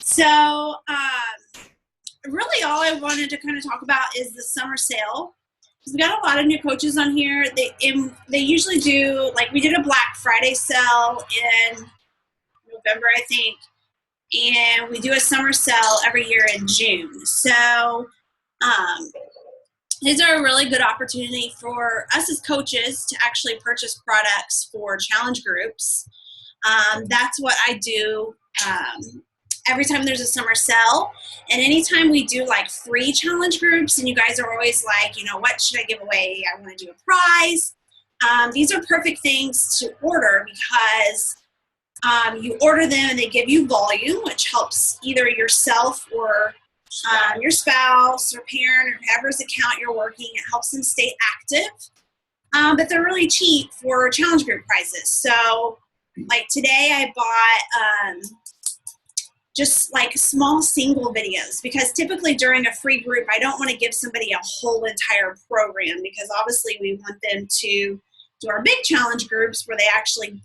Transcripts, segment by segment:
So, really all I wanted to kind of talk about is the summer sale. We got a lot of new coaches on here. They usually do, like, we did a Black Friday sale in November, I think, and we do a summer sale every year in June. So these are a really good opportunity for us as coaches to actually purchase products for challenge groups. That's what I do every time there's a summer sale. And anytime we do like free challenge groups, and you guys are always like, what should I give away? I want to do a prize. These are perfect things to order because you order them and they give you volume, which helps either yourself or your spouse or parent or whoever's account you're working. It helps them stay active. But they're really cheap for challenge group prizes. So like today I bought just like small single videos, because typically during a free group, I don't want to give somebody a whole entire program, because obviously we want them to do our big challenge groups where they actually,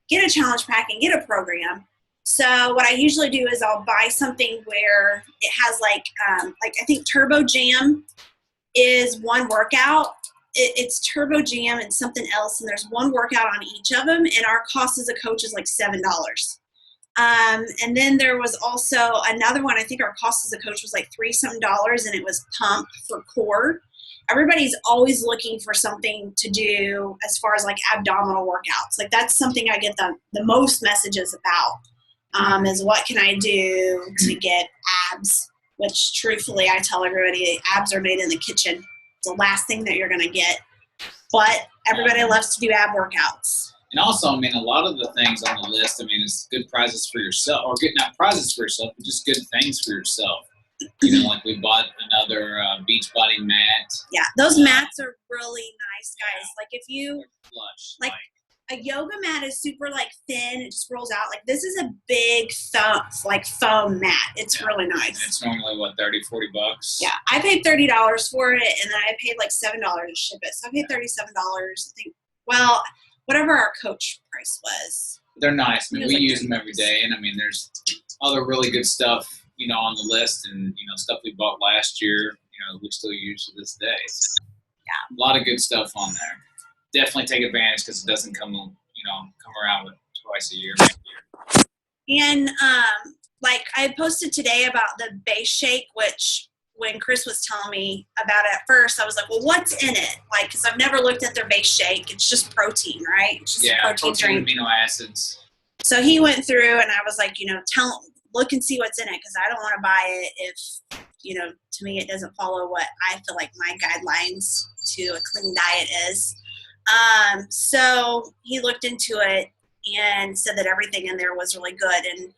get a challenge pack and get a program. So what I usually do is I'll buy something where it has like I think Turbo Jam is one workout. It's Turbo Jam and something else, and there's one workout on each of them, and our cost as a coach is like $7. And then there was also another one. I think our cost as a coach was like $3 something, and it was Pump for core. Everybody's always looking for something to do as far as like abdominal workouts. Like that's something I get the most messages about, is what can I do to get abs, which truthfully I tell everybody abs are made in the kitchen. It's the last thing that you're going to get. But everybody loves to do ab workouts. And also, a lot of the things on the list, it's good prizes for yourself, or not prizes for yourself, but just good things for yourself. Like we bought another Beachbody mat. Yeah, those mats are really nice, guys. Like if you, flush, a yoga mat is super like thin, it just rolls out. Like this is a big foam mat. It's really nice. And it's normally what, $30-$40? Yeah, I paid $30 for it, and then I paid like $7 to ship it. So I paid $37. I think. Well, whatever our coach price was. They're nice. We use them every day, and there's other really good stuff, on the list, and stuff we bought last year, we still use to this day. So, yeah, a lot of good stuff on there. Definitely take advantage, because it doesn't come around with twice a year. And like I posted today about the base shake, which when Chris was telling me about it at first, I was like, well, what's in it? Like, because I've never looked at their base shake. It's just protein, right? It's just a protein drink. Amino acids. So he went through, and I was like, look and see what's in it, because I don't want to buy it if, to me it doesn't follow what I feel like my guidelines to a clean diet is. So he looked into it and said that everything in there was really good. And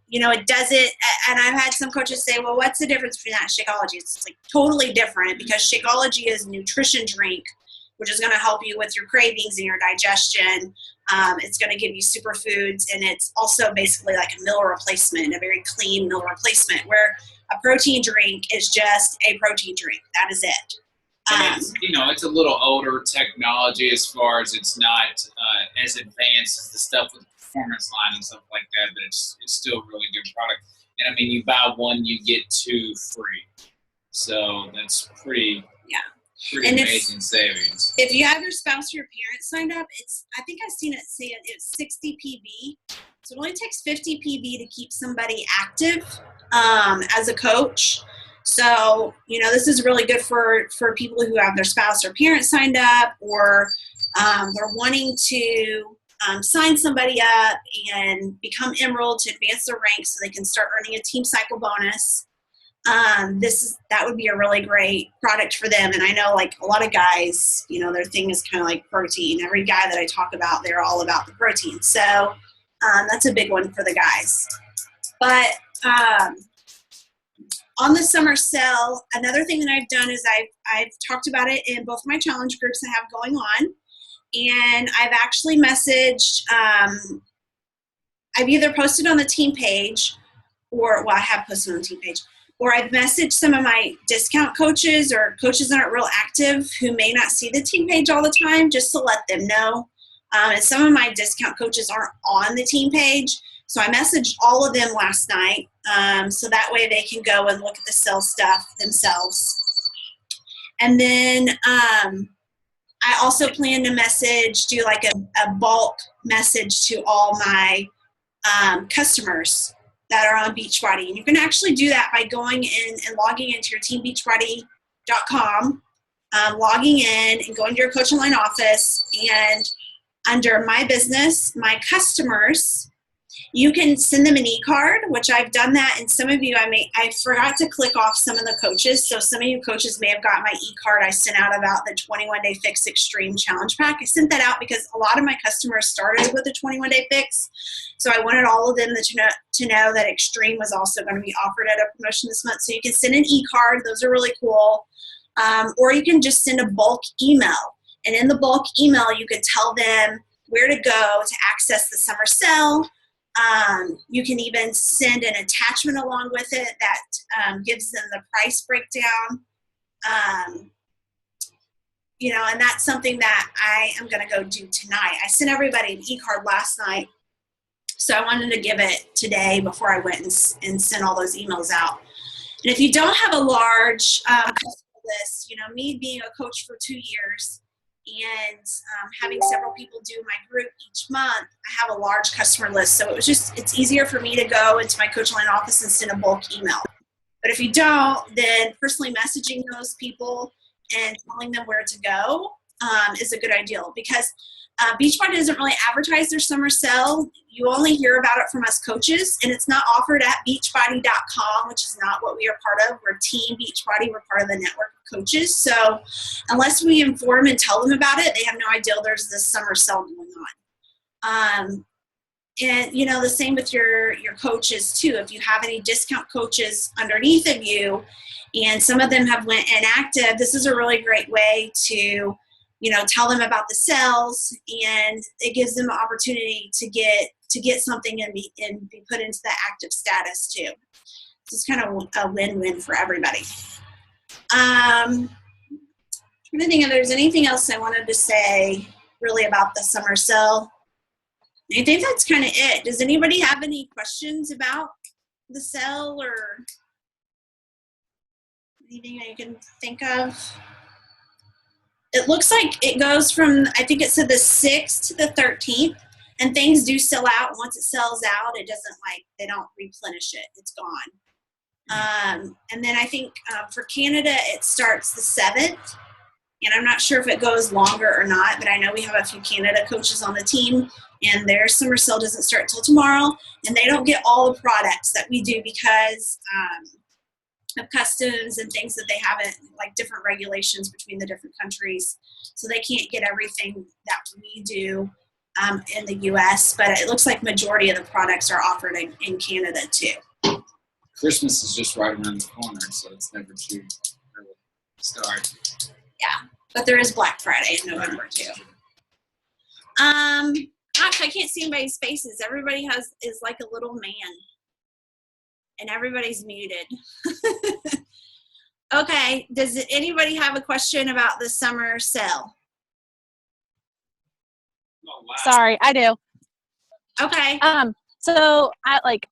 it does it, and I've had some coaches say, well, what's the difference between that and Shakeology? It's like totally different, because Shakeology is a nutrition drink, which is going to help you with your cravings and your digestion. It's going to give you superfoods, and it's also basically like a meal replacement, a very clean meal replacement, where a protein drink is just a protein drink. That is it. It's a little older technology as far as it's not as advanced as the stuff with the Performance line and stuff like that, but it's still a really good product. And you buy one, you get two free. So that's pretty amazing savings. If you have your spouse or your parents signed up, I think I've seen it say it's 60 PB. So it only takes 50 PB to keep somebody active as a coach. So, this is really good for people who have their spouse or parents signed up, or they're wanting to sign somebody up and become Emerald to advance their ranks so they can start earning a team cycle bonus. That would be a really great product for them. And I know like a lot of guys, their thing is kind of like protein. Every guy that I talk about, they're all about the protein. So that's a big one for the guys. But on the summer sale, another thing that I've done is I've talked about it in both my challenge groups I have going on. And I've actually messaged, I've either posted on the team page, I have posted on the team page, or I've messaged some of my discount coaches or coaches that aren't real active who may not see the team page all the time, just to let them know. And some of my discount coaches aren't on the team page, So I messaged all of them last night, so that way they can go and look at the sale stuff themselves. And then I also plan to do like a bulk message to all my customers that are on Beachbody. And you can actually do that by going in and logging into your teambeachbody.com, logging in and going to your Coach Online office, and under My Business, My Customers, you can send them an e-card, which I've done that. And some of you, I forgot to click off some of the coaches. So some of you coaches may have got my e-card I sent out about the 21-day fix extreme challenge pack. I sent that out because a lot of my customers started with a 21-day fix. So I wanted all of them to know that extreme was also going to be offered at a promotion this month. So you can send an e-card. Those are really cool. Or you can just send a bulk email. And in the bulk email, you could tell them where to go to access the summer sale. You can even send an attachment along with it that gives them the price breakdown. And that's something that I am going to go do tonight. I sent everybody an e-card last night, so I wanted to give it today before I went and sent all those emails out. And if you don't have a large customer list, me being a coach for 2 years, and having several people do my group each month, I have a large customer list. So it's easier for me to go into my Coach Online office and send a bulk email. But if you don't, then personally messaging those people and telling them where to go is a good idea, because Beachbody doesn't really advertise their summer sale. You only hear about it from us coaches, and it's not offered at beachbody.com, which is not what we are part of. We're Team Beachbody. We're part of the network of coaches. So unless we inform and tell them about it, they have no idea there's this summer sale going on. And, the same with your coaches, too. If you have any discount coaches underneath of you, and some of them have went inactive, this is a really great way to tell them about the sales, and it gives them an opportunity to get something and be put into the active status too. So it's kind of a win-win for everybody. I'm trying to think if there's anything else I wanted to say really about the summer sale. I think that's kind of it. Does anybody have any questions about the sale or anything that you can think of? It looks like it goes from, I think it said the 6th to the 13th, and things do sell out. Once it sells out, it doesn't they don't replenish it. It's gone. And then I think for Canada, it starts the 7th, and I'm not sure if it goes longer or not, but I know we have a few Canada coaches on the team, and their summer sale doesn't start until tomorrow, and they don't get all the products that we do because of customs and things that they haven't, like different regulations between the different countries. So they can't get everything that we do in the U.S., but it looks like majority of the products are offered in Canada too. Christmas is just right around the corner, so it's never too early to start. Yeah, but there is Black Friday in November too. Gosh, I can't see anybody's faces. Everybody is like a little man. And everybody's muted. Okay, does anybody have a question about the summer sale? Oh, wow. Sorry, I do. Okay. So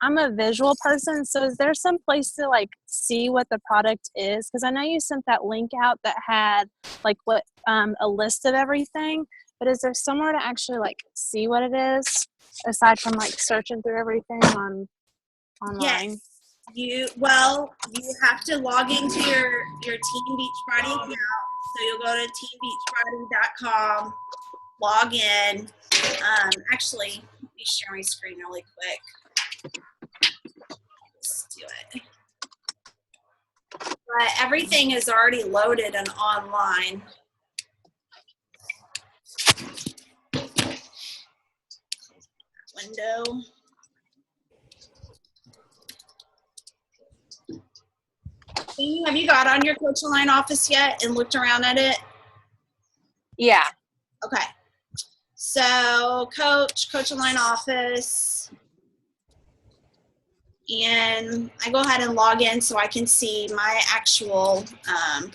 I'm a visual person, so is there some place to see what the product is? Because I know you sent that link out that had a list of everything, but is there somewhere to actually see what it is aside from searching through everything online? Yes. You have to log into your Team Beachbody account. So you'll go to teambeachbody.com, log in. Actually, let me share my screen really quick. Let's do it. But everything is already loaded and online. Window. Have you got on your Coach Online office yet and looked around at it? Yeah. Okay. So Coach Online office. And I go ahead and log in so I can see my actual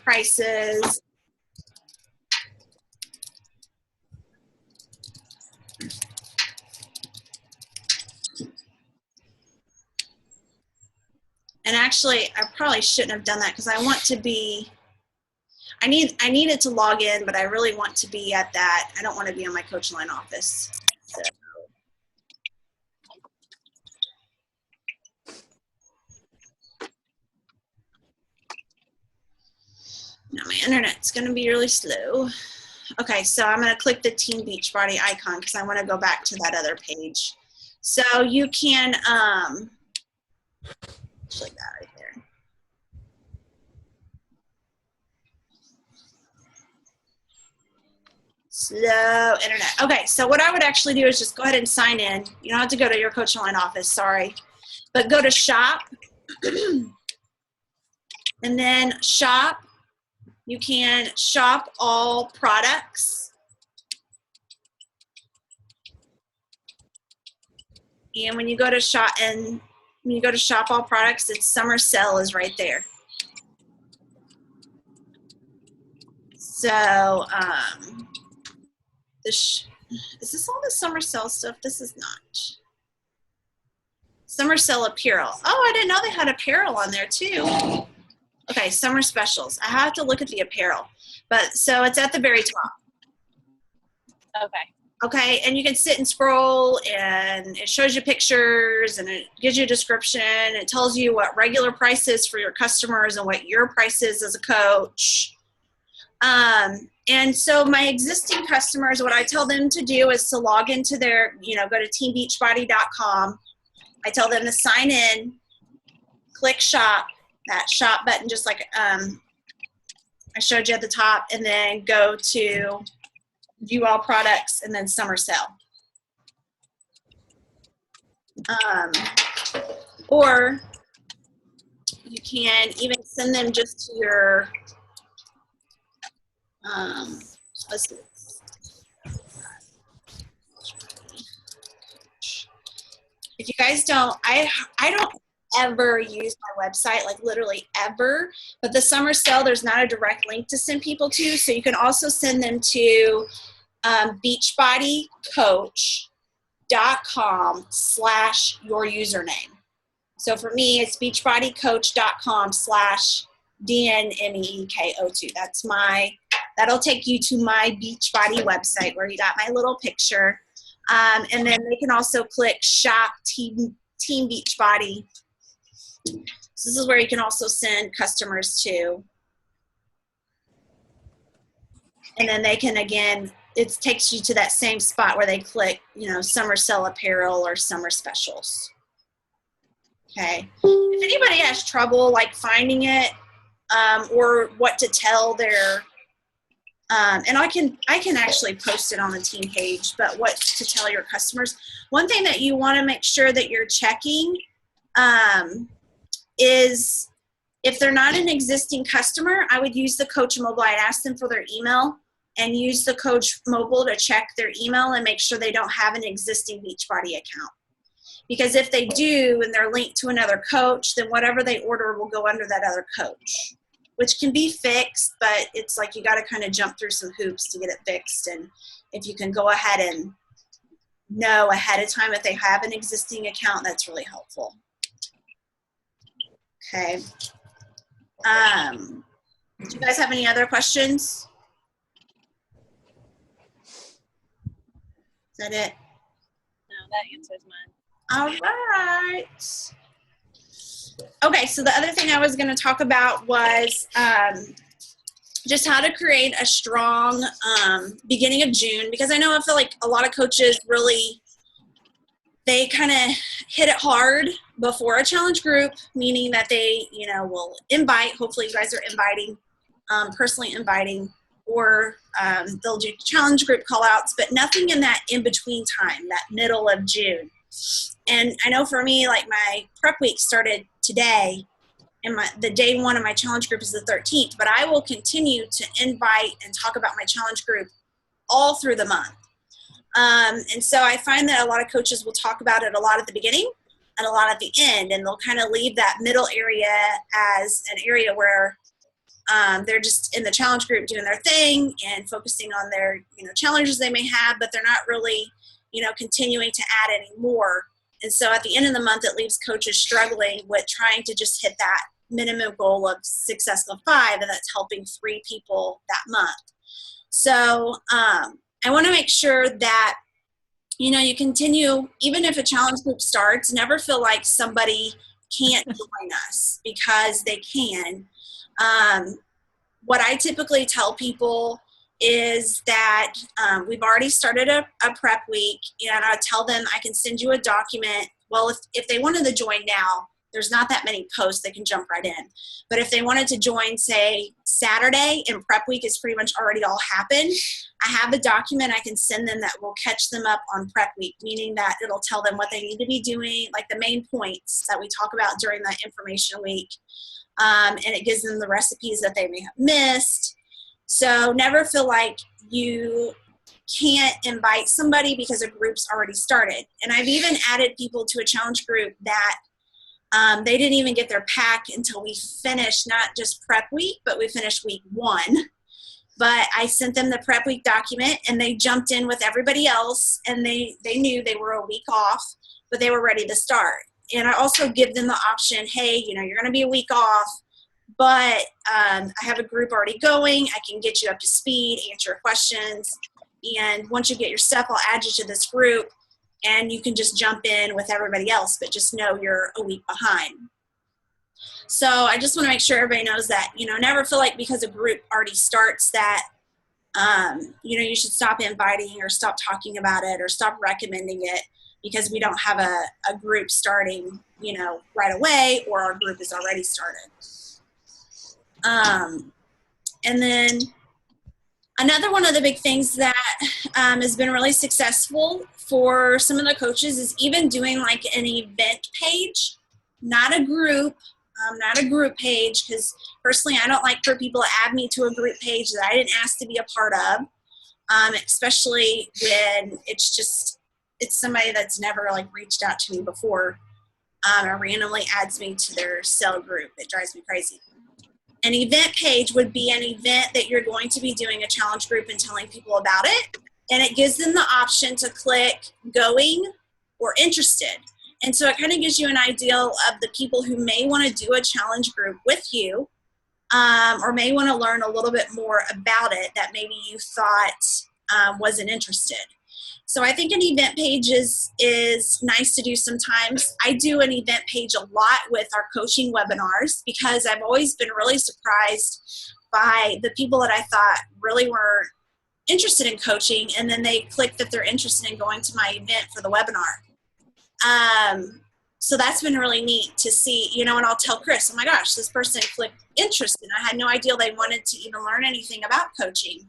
prices. And actually, I probably shouldn't have done that because I want to be, I need it to log in, but I really want to be at that. I don't want to be on my Coach Line office. So. Now my internet's going to be really slow. Okay, so I'm going to click the Team Beachbody icon because I want to go back to that other page. So you can, just like that right there. Slow internet. Okay, so what I would actually do is just go ahead and sign in. You don't have to go to your Coach Line office, sorry. But go to shop. And then shop. You can shop all products. And when you go to shop all products, it's summer sale is right there. So is this all the summer sale stuff? This is not. Summer sale apparel. Oh, I didn't know they had apparel on there too. Okay, summer specials. I have to look at the apparel. But so it's at the very top. Okay. Okay, and you can sit and scroll, and it shows you pictures, and it gives you a description. It tells you what regular price is for your customers and what your price is as a coach. And so my existing customers, what I tell them to do is to log into their, go to teambeachbody.com. I tell them to sign in, click shop, that shop button just like I showed you at the top, and then go to view all products and then summer sale. Or you can even send them just to your, let's see. If you guys don't, I don't ever use my website, like literally ever, but the summer sale, there's not a direct link to send people to, so you can also send them to beachbodycoach.com/your username. So for me, it's beachbodycoach.com/DNMEEKO2. That'll take you to my Beachbody website where you got my little picture. And then they can also click shop Team Beachbody. So this is where you can also send customers to. And then they can, again, it takes you to that same spot where they click, summer sale apparel or summer specials. Okay. If anybody has trouble like finding it or what to tell their, and I can actually post it on the team page, but what to tell your customers. One thing that you want to make sure that you're checking is if they're not an existing customer, I would use the Coach Mobile. I'd ask them for their email and use the Coach Mobile to check their email and make sure they don't have an existing Beachbody account. Because if they do and they're linked to another coach, then whatever they order will go under that other coach, which can be fixed, but it's like you got to kind of jump through some hoops to get it fixed. And if you can go ahead and know ahead of time if they have an existing account, that's really helpful. Okay. Do you guys have any other questions? Is that it? No, that answers mine. All right. Okay, so the other thing I was going to talk about was just how to create a strong beginning of June, because I feel like a lot of coaches really, they kind of hit it hard before a challenge group, meaning that they, will invite, hopefully you guys are inviting, personally inviting, or they'll do challenge group call outs, but nothing in that in-between time, that middle of June. And I know for me, like my prep week started today, and the day one of my challenge group is the 13th, but I will continue to invite and talk about my challenge group all through the month. And so I find that a lot of coaches will talk about it a lot at the beginning and a lot at the end, and they'll kind of leave that middle area as an area where they're just in the challenge group doing their thing and focusing on their, challenges they may have, but they're not really, continuing to add any more And so at the end of the month, it leaves coaches struggling with trying to just hit that minimum goal of success of 5, and that's helping 3 people that month. So I want to make sure that, you continue, even if a challenge group starts, never feel like somebody can't join us, because they can. What I typically tell people is that we've already started a prep week, and I tell them I can send you a document. Well, if they wanted to join now, there's not that many posts, they can jump right in. But if they wanted to join, say, Saturday, and prep week is pretty much already all happened, I have a document I can send them that will catch them up on prep week, meaning that it'll tell them what they need to be doing, like the main points that we talk about during that information week. And it gives them the recipes that they may have missed. So never feel like you can't invite somebody because a group's already started. And I've even added people to a challenge group that they didn't even get their pack until we finished not just prep week, but we finished week 1. But I sent them the prep week document, and they jumped in with everybody else, and they knew they were a week off, but they were ready to start. And I also give them the option, hey, you're going to be a week off, but I have a group already going. I can get you up to speed, answer your questions. And once you get your stuff, I'll add you to this group, and you can just jump in with everybody else, but just know you're a week behind. So I just want to make sure everybody knows that, never feel like because a group already starts that, you should stop inviting or stop talking about it or stop recommending it because we don't have a group starting, right away, or our group is already started. And then another one of the big things that has been really successful for some of the coaches is even doing like an event page, not a group page, because personally I don't like for people to add me to a group page that I didn't ask to be a part of, especially when it's somebody that's never like reached out to me before, or randomly adds me to their cell group. It drives me crazy. An event page would be an event that you're going to be doing a challenge group and telling people about it. And it gives them the option to click going or interested. And so it kind of gives you an idea of the people who may want to do a challenge group with you, or may want to learn a little bit more about it that maybe you thought wasn't interested. So I think an event page is nice to do sometimes. I do an event page a lot with our coaching webinars because I've always been really surprised by the people that I thought really were interested in coaching, and then they click that they're interested in going to my event for the webinar. So that's been really neat to see, and I'll tell Chris, oh my gosh, this person clicked interested. I had no idea they wanted to even learn anything about coaching.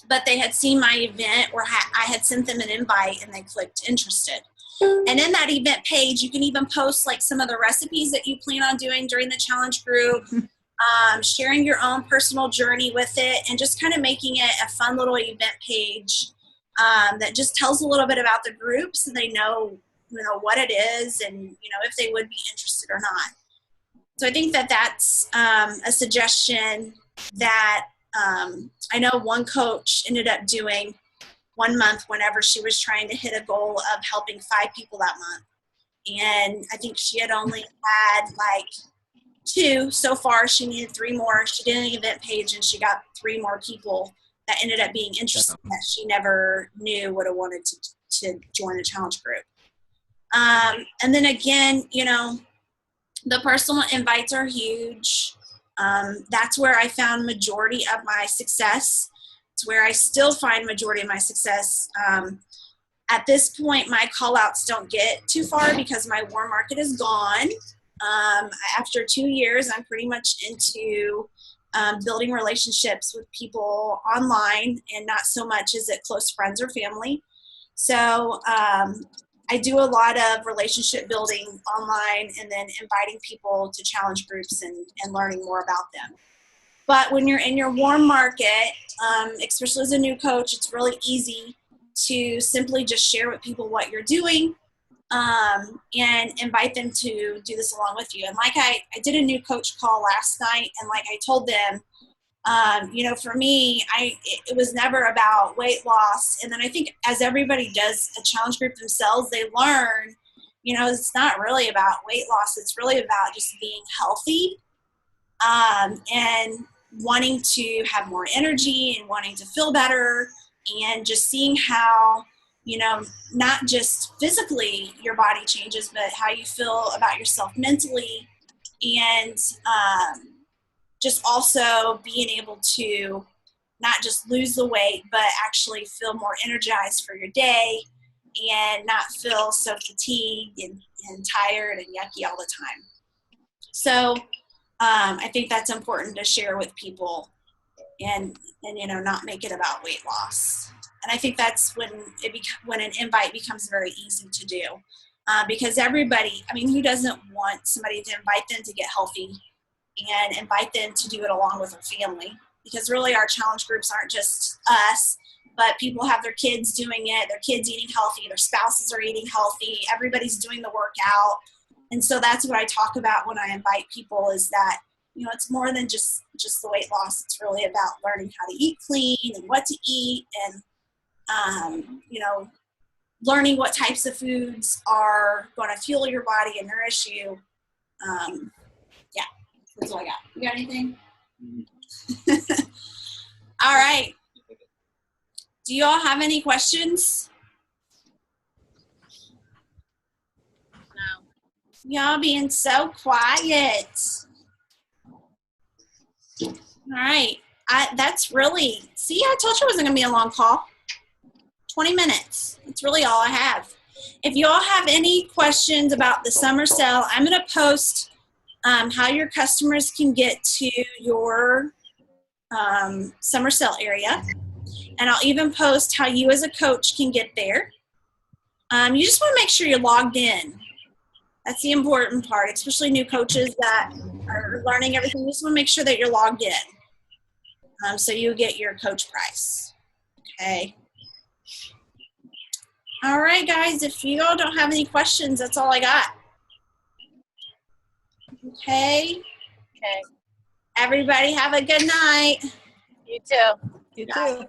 But they had seen my event, or I had sent them an invite, and they clicked interested. And in that event page, you can even post like some of the recipes that you plan on doing during the challenge group, sharing your own personal journey with it, and just kind of making it a fun little event page that just tells a little bit about the group so they know, what it is and, if they would be interested or not. So I think that that's a suggestion that I know one coach ended up doing one month whenever she was trying to hit a goal of helping 5 people that month. And I think she had only had like 2 so far. She needed 3 more. She did an event page and she got 3 more people that ended up being interested that she never knew would have wanted to join a challenge group. And then again, the personal invites are huge. That's where I found majority of my success. It's where I still find majority of my success. At this point, my call outs don't get too far because my warm market is gone. After 2 years, I'm pretty much into building relationships with people online, and not so much is it close friends or family. So I do a lot of relationship building online, and then inviting people to challenge groups and learning more about them. But when you're in your warm market, especially as a new coach, it's really easy to simply just share with people what you're doing, and invite them to do this along with you. And like I did a new coach call last night, and like I told them, For me, it was never about weight loss. And then I think as everybody does a challenge group themselves, they learn, it's not really about weight loss. It's really about just being healthy, and wanting to have more energy and wanting to feel better, and just seeing how, not just physically your body changes, but how you feel about yourself mentally, and just also being able to not just lose the weight, but actually feel more energized for your day and not feel so fatigued and tired and yucky all the time. So I think that's important to share with people, and not make it about weight loss. And I think that's when an invite becomes very easy to do, because everybody, who doesn't want somebody to invite them to get healthy and invite them to do it along with their family? Because really our challenge groups aren't just us, but people have their kids doing it, their kids eating healthy, their spouses are eating healthy, everybody's doing the workout. And so that's what I talk about when I invite people, is that, it's more than just the weight loss. It's really about learning how to eat clean and what to eat, and, learning what types of foods are going to fuel your body and nourish you. Yeah, that's all I got. You got anything? All right. Do you all have any questions? No. Y'all being so quiet. All right. That's really, see, I told you it wasn't going to be a long call. 20 minutes. That's really all I have. If you all have any questions about the summer sale, I'm going to post how your customers can get to your summer sale area. And I'll even post how you as a coach can get there. You just want to make sure you're logged in. That's the important part, especially new coaches that are learning everything. You just want to make sure that you're logged in, so you get your coach price. Okay. All right, guys, if you all don't have any questions, that's all I got. Okay. Okay. Everybody have a good night. You too. You too.